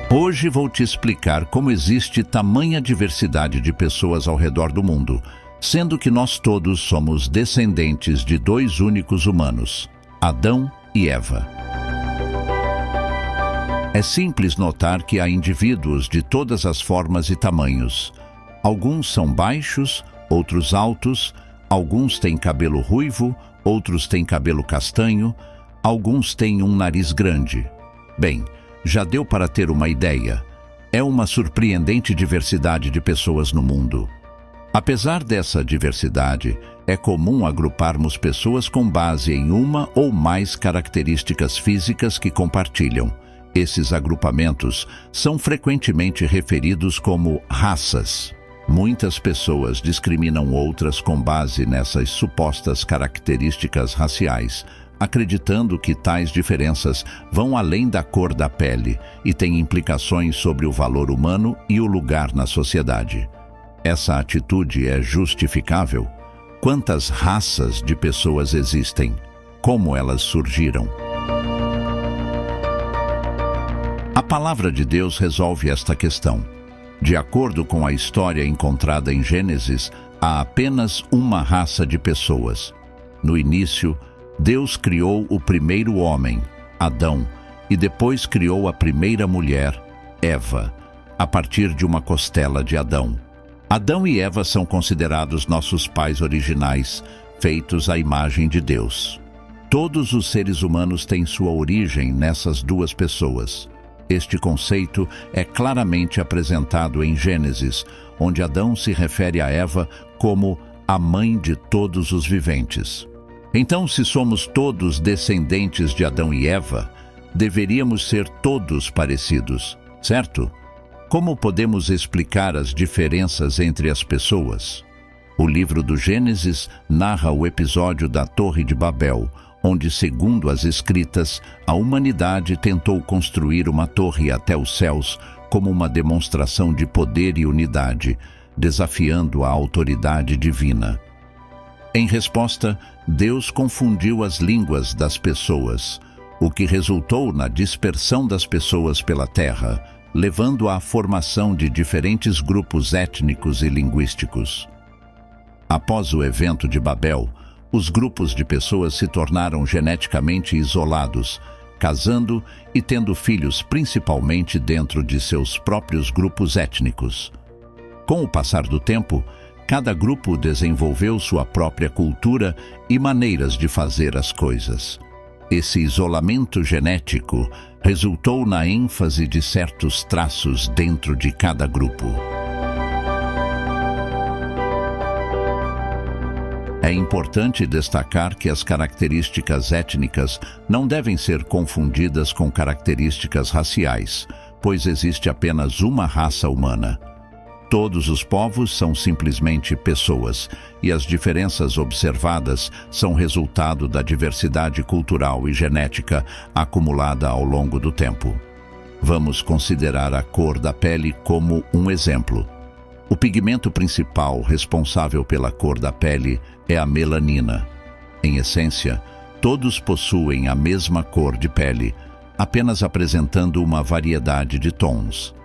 Hoje vou te explicar como existe tamanha diversidade de pessoas ao redor do mundo, sendo que nós todos somos descendentes de dois únicos humanos, Adão e Eva. É simples notar que há indivíduos de todas as formas e tamanhos. Alguns são baixos, outros altos, alguns têm cabelo ruivo, outros têm cabelo castanho, alguns têm um nariz grande. Bem, já deu para ter uma ideia. É uma surpreendente diversidade de pessoas no mundo. Apesar dessa diversidade, é comum agruparmos pessoas com base em uma ou mais características físicas que compartilham. Esses agrupamentos são frequentemente referidos como raças. Muitas pessoas discriminam outras com base nessas supostas características raciais, acreditando que tais diferenças vão além da cor da pele e têm implicações sobre o valor humano e o lugar na sociedade. Essa atitude é justificável? Quantas raças de pessoas existem? Como elas surgiram? A palavra de Deus resolve esta questão. De acordo com a história encontrada em Gênesis, há apenas uma raça de pessoas. No início, Deus criou o primeiro homem, Adão, e depois criou a primeira mulher, Eva, a partir de uma costela de Adão. Adão e Eva são considerados nossos pais originais, feitos à imagem de Deus. Todos os seres humanos têm sua origem nessas duas pessoas. Este conceito é claramente apresentado em Gênesis, onde Adão se refere a Eva como a mãe de todos os viventes. Então, se somos todos descendentes de Adão e Eva, deveríamos ser todos parecidos, certo? Como podemos explicar as diferenças entre as pessoas? O livro do Gênesis narra o episódio da Torre de Babel, onde, segundo as escritas, a humanidade tentou construir uma torre até os céus como uma demonstração de poder e unidade, desafiando a autoridade divina. Em resposta, Deus confundiu as línguas das pessoas, o que resultou na dispersão das pessoas pela terra, levando à formação de diferentes grupos étnicos e linguísticos. Após o evento de Babel, os grupos de pessoas se tornaram geneticamente isolados, casando e tendo filhos principalmente dentro de seus próprios grupos étnicos. Com o passar do tempo, cada grupo desenvolveu sua própria cultura e maneiras de fazer as coisas. Esse isolamento genético resultou na ênfase de certos traços dentro de cada grupo. É importante destacar que as características étnicas não devem ser confundidas com características raciais, pois existe apenas uma raça humana. Todos os povos são simplesmente pessoas, e as diferenças observadas são resultado da diversidade cultural e genética acumulada ao longo do tempo. Vamos considerar a cor da pele como um exemplo. O pigmento principal responsável pela cor da pele é a melanina. Em essência, todos possuem a mesma cor de pele, apenas apresentando uma variedade de tons.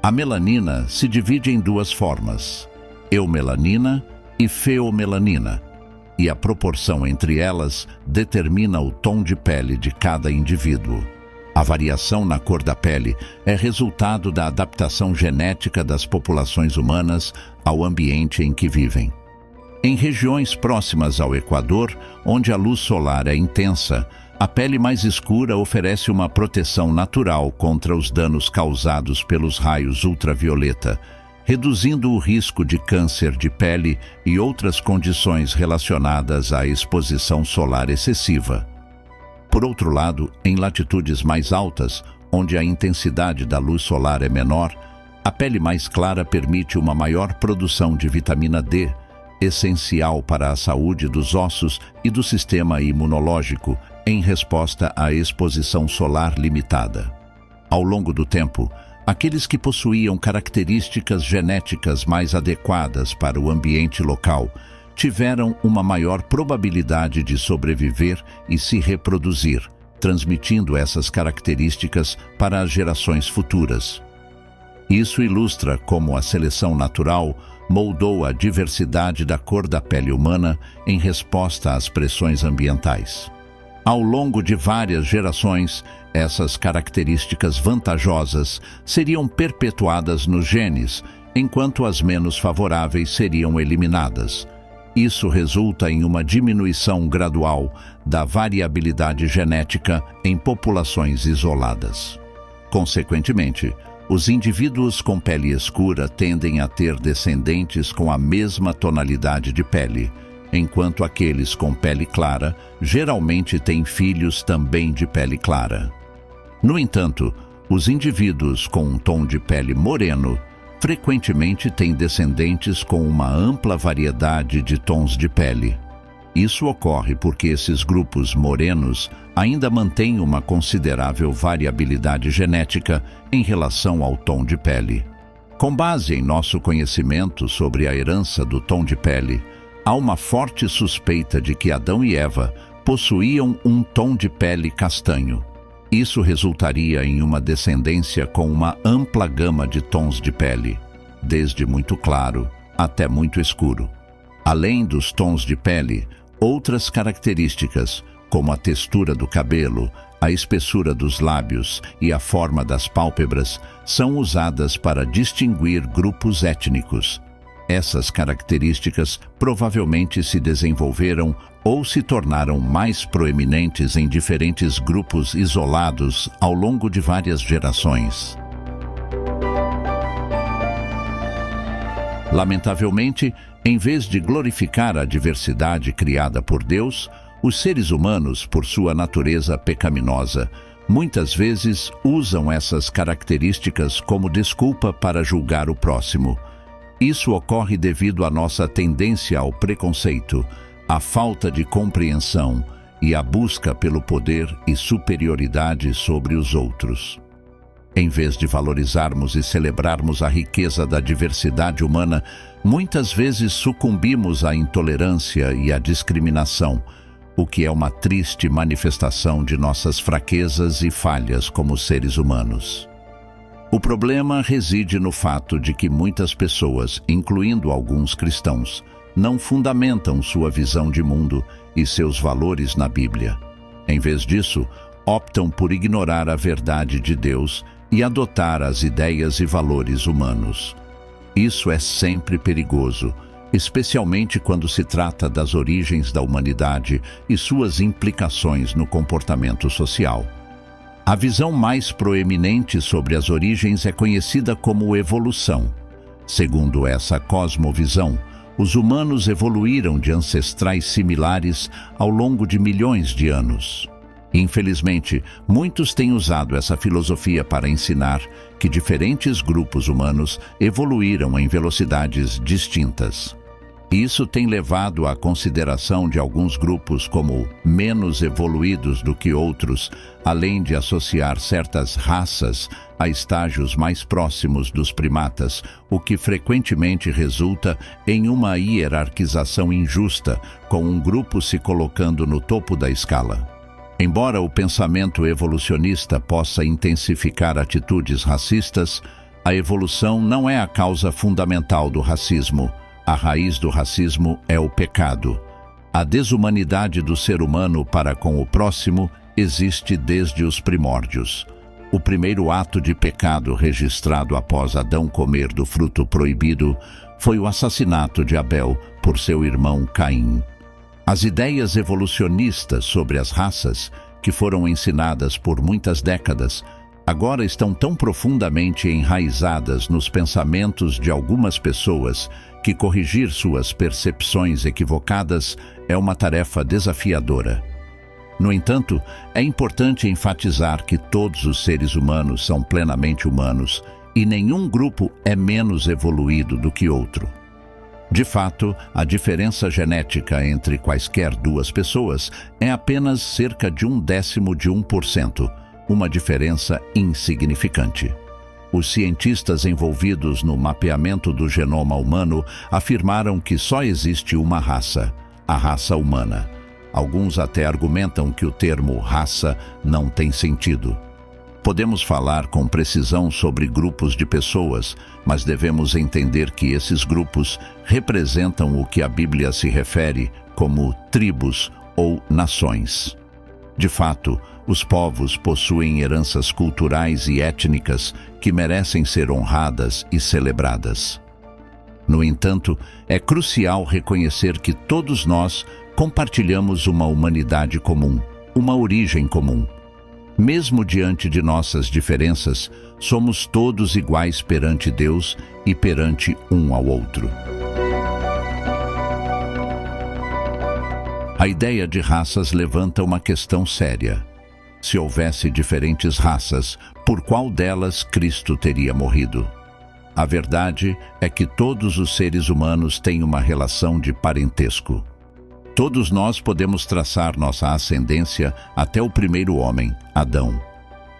A melanina se divide em duas formas, eumelanina e feomelanina, e a proporção entre elas determina o tom de pele de cada indivíduo. A variação na cor da pele é resultado da adaptação genética das populações humanas ao ambiente em que vivem. Em regiões próximas ao Equador, onde a luz solar é intensa, a pele mais escura oferece uma proteção natural contra os danos causados pelos raios ultravioleta, reduzindo o risco de câncer de pele e outras condições relacionadas à exposição solar excessiva. Por outro lado, em latitudes mais altas, onde a intensidade da luz solar é menor, a pele mais clara permite uma maior produção de vitamina D, essencial para a saúde dos ossos e do sistema imunológico, em resposta à exposição solar limitada. Ao longo do tempo, aqueles que possuíam características genéticas mais adequadas para o ambiente local tiveram uma maior probabilidade de sobreviver e se reproduzir, transmitindo essas características para as gerações futuras. Isso ilustra como a seleção natural moldou a diversidade da cor da pele humana em resposta às pressões ambientais. Ao longo de várias gerações, essas características vantajosas seriam perpetuadas nos genes, enquanto as menos favoráveis seriam eliminadas. Isso resulta em uma diminuição gradual da variabilidade genética em populações isoladas. Consequentemente, os indivíduos com pele escura tendem a ter descendentes com a mesma tonalidade de pele, enquanto aqueles com pele clara geralmente têm filhos também de pele clara. No entanto, os indivíduos com um tom de pele moreno frequentemente têm descendentes com uma ampla variedade de tons de pele. Isso ocorre porque esses grupos morenos ainda mantêm uma considerável variabilidade genética em relação ao tom de pele. Com base em nosso conhecimento sobre a herança do tom de pele, há uma forte suspeita de que Adão e Eva possuíam um tom de pele castanho. Isso resultaria em uma descendência com uma ampla gama de tons de pele, desde muito claro até muito escuro. Além dos tons de pele, outras características, como a textura do cabelo, a espessura dos lábios e a forma das pálpebras, são usadas para distinguir grupos étnicos. Essas características provavelmente se desenvolveram ou se tornaram mais proeminentes em diferentes grupos isolados ao longo de várias gerações. Lamentavelmente, em vez de glorificar a diversidade criada por Deus, os seres humanos, por sua natureza pecaminosa, muitas vezes usam essas características como desculpa para julgar o próximo. Isso ocorre devido à nossa tendência ao preconceito, à falta de compreensão e à busca pelo poder e superioridade sobre os outros. Em vez de valorizarmos e celebrarmos a riqueza da diversidade humana, muitas vezes sucumbimos à intolerância e à discriminação, o que é uma triste manifestação de nossas fraquezas e falhas como seres humanos. O problema reside no fato de que muitas pessoas, incluindo alguns cristãos, não fundamentam sua visão de mundo e seus valores na Bíblia. Em vez disso, optam por ignorar a verdade de Deus e adotar as ideias e valores humanos. Isso é sempre perigoso, especialmente quando se trata das origens da humanidade e suas implicações no comportamento social. A visão mais proeminente sobre as origens é conhecida como evolução. Segundo essa cosmovisão, os humanos evoluíram de ancestrais similares ao longo de milhões de anos. Infelizmente, muitos têm usado essa filosofia para ensinar que diferentes grupos humanos evoluíram em velocidades distintas. Isso tem levado à consideração de alguns grupos como menos evoluídos do que outros, além de associar certas raças a estágios mais próximos dos primatas, o que frequentemente resulta em uma hierarquização injusta, com um grupo se colocando no topo da escala. Embora o pensamento evolucionista possa intensificar atitudes racistas, a evolução não é a causa fundamental do racismo. A raiz do racismo é o pecado. A desumanidade do ser humano para com o próximo existe desde os primórdios. O primeiro ato de pecado registrado após Adão comer do fruto proibido foi o assassinato de Abel por seu irmão Caim. As ideias evolucionistas sobre as raças, que foram ensinadas por muitas décadas, agora estão tão profundamente enraizadas nos pensamentos de algumas pessoas que corrigir suas percepções equivocadas é uma tarefa desafiadora. No entanto, é importante enfatizar que todos os seres humanos são plenamente humanos e nenhum grupo é menos evoluído do que outro. De fato, a diferença genética entre quaisquer duas pessoas é apenas cerca de 0,1%, uma diferença insignificante. Os cientistas envolvidos no mapeamento do genoma humano afirmaram que só existe uma raça, a raça humana. Alguns até argumentam que o termo raça não tem sentido. Podemos falar com precisão sobre grupos de pessoas, mas devemos entender que esses grupos representam o que a Bíblia se refere como tribos ou nações. De fato, os povos possuem heranças culturais e étnicas que merecem ser honradas e celebradas. No entanto, é crucial reconhecer que todos nós compartilhamos uma humanidade comum, uma origem comum. Mesmo diante de nossas diferenças, somos todos iguais perante Deus e perante um ao outro. A ideia de raças levanta uma questão séria. Se houvesse diferentes raças, por qual delas Cristo teria morrido? A verdade é que todos os seres humanos têm uma relação de parentesco. Todos nós podemos traçar nossa ascendência até o primeiro homem, Adão.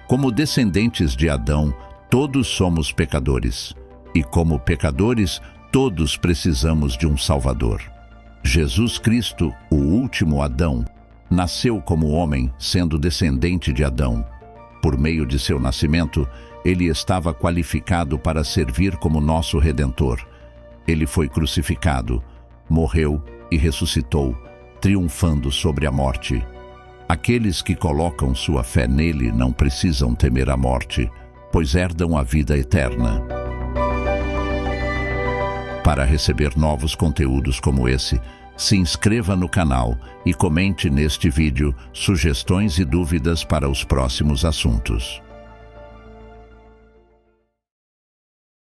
Como descendentes de Adão, todos somos pecadores. E como pecadores, todos precisamos de um Salvador. Jesus Cristo, o último Adão, nasceu como homem, sendo descendente de Adão. Por meio de seu nascimento, ele estava qualificado para servir como nosso Redentor. Ele foi crucificado, morreu e ressuscitou, triunfando sobre a morte. Aqueles que colocam sua fé nele não precisam temer a morte, pois herdam a vida eterna. Para receber novos conteúdos como esse, se inscreva no canal e comente neste vídeo sugestões e dúvidas para os próximos assuntos.